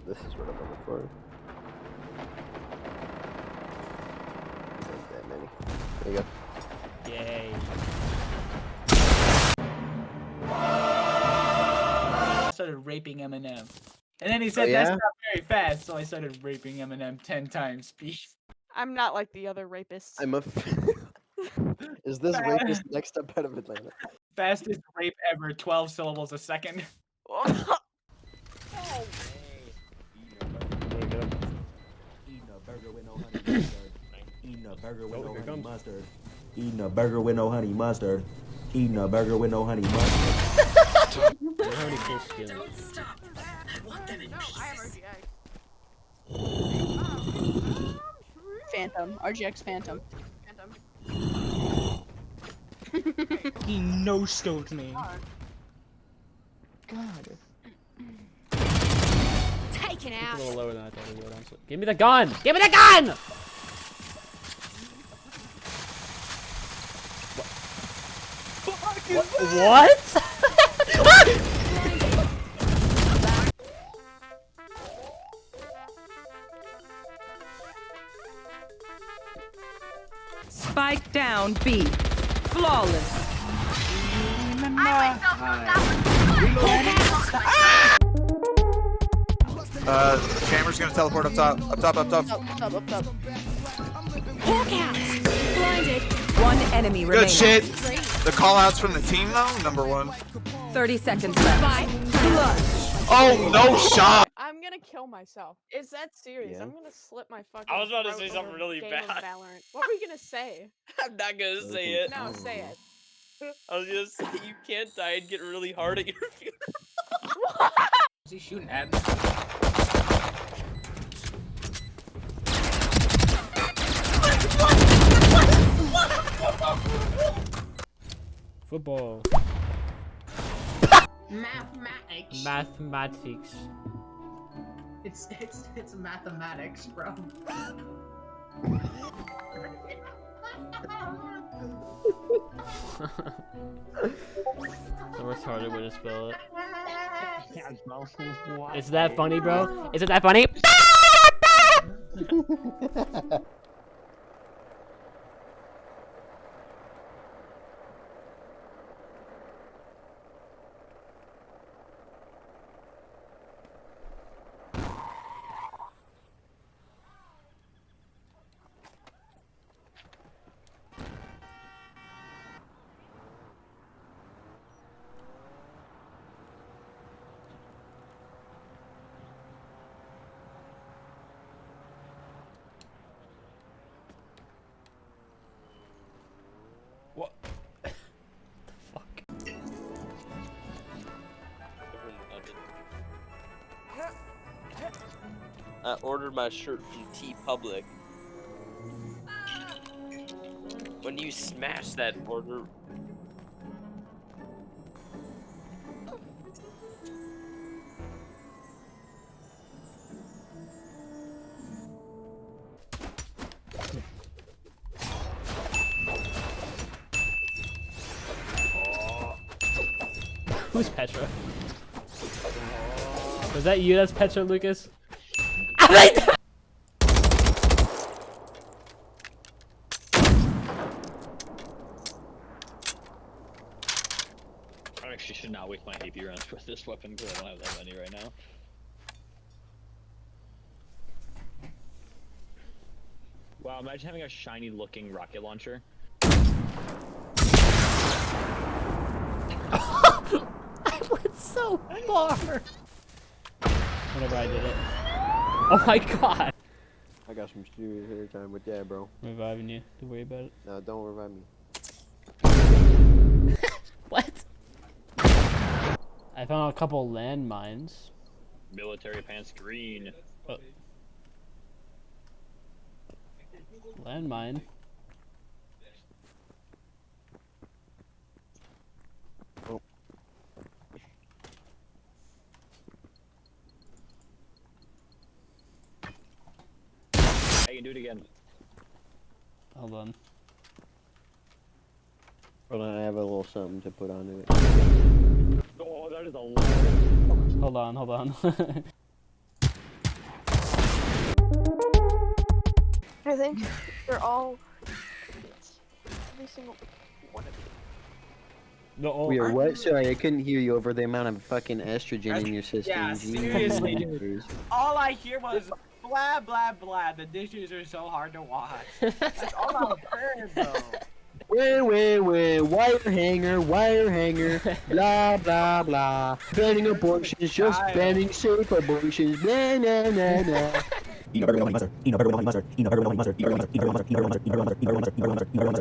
This is what I'm looking for. Not that many. There you go. Yay. I started raping Eminem. And then he said that's not very fast, so I started raping Eminem 10 times speed. I'm not like the other rapists. I'm a. Is this rapist next up out of Atlanta? Fastest rape ever, 12 syllables a second. Eating a burger with no honey mustard. Eating a burger with no honey mustard. Eating a burger with no honey mustard. Eating a burger with no honey mustard. How many full skins? Don't stop. I want them in pieces. Phantom. RGX Phantom. He no-scoped me. God. Taken A out. little lower than I thought he would, honestly. Give me the gun! Give me the gun! What? Spike down B. Flawless. Chamber's gonna teleport up top. Up top, up top. Hawk out. Blinded. One enemy remaining. Good shit. The call outs from the team though, number one. 30 seconds left. Spike. Oh, no shot. I'm gonna kill myself. Is that serious? Yeah. I'm gonna slit my fucking I was about to throat say something over really game bad. of Valorant. What were you gonna say? I'm not gonna say it. No, say it. I was gonna say you can't die and get really hard at your funeral. Is he shooting at me? Football. Mathematics. Mathematics. It's mathematics, bro. The retarded way to spell it. Is that funny, bro? Isn't that funny? What? The fuck? I ordered my shirt from T Public. When you smash that order, Who's Petra? Was that you that's Petra, Lucas? I actually should not waste my AP rounds with this weapon because I don't have that many right now. Wow, imagine having a shiny looking rocket launcher. I went so far! Whenever I did it. Oh my god! I got some serious hair time with that, bro. Reviving you. Don't worry about it. No, don't revive me. What? I found a couple landmines. Military pants green. Oh. Landmine. Oh. I can do it again. Hold on. Hold on, I have a little something to put onto it. Oh, that is a lot. Hold on, hold on. I think they're all. Every single one of you. No, oh, We are what? Sorry, I couldn't hear you over the amount of fucking estrogen in your system. Yeah, Jesus. seriously, all I hear was blah blah blah. The dishes are so hard to wash. That's all I heard, though. Wait, wire hanger, blah, blah, blah. Banning abortions, just banning safe abortions, blah, nah, nah, nah. Eat a burger with no honey mustard. Eat a burger with no honey mustard. Eat a burger with no honey mustard. Eat a burger with no honey mustard. Eat a burger with no honey mustard. Eat a burger with no honey mustard. Eat a burger with no honey mustard. Eat a burger with no honey mustard.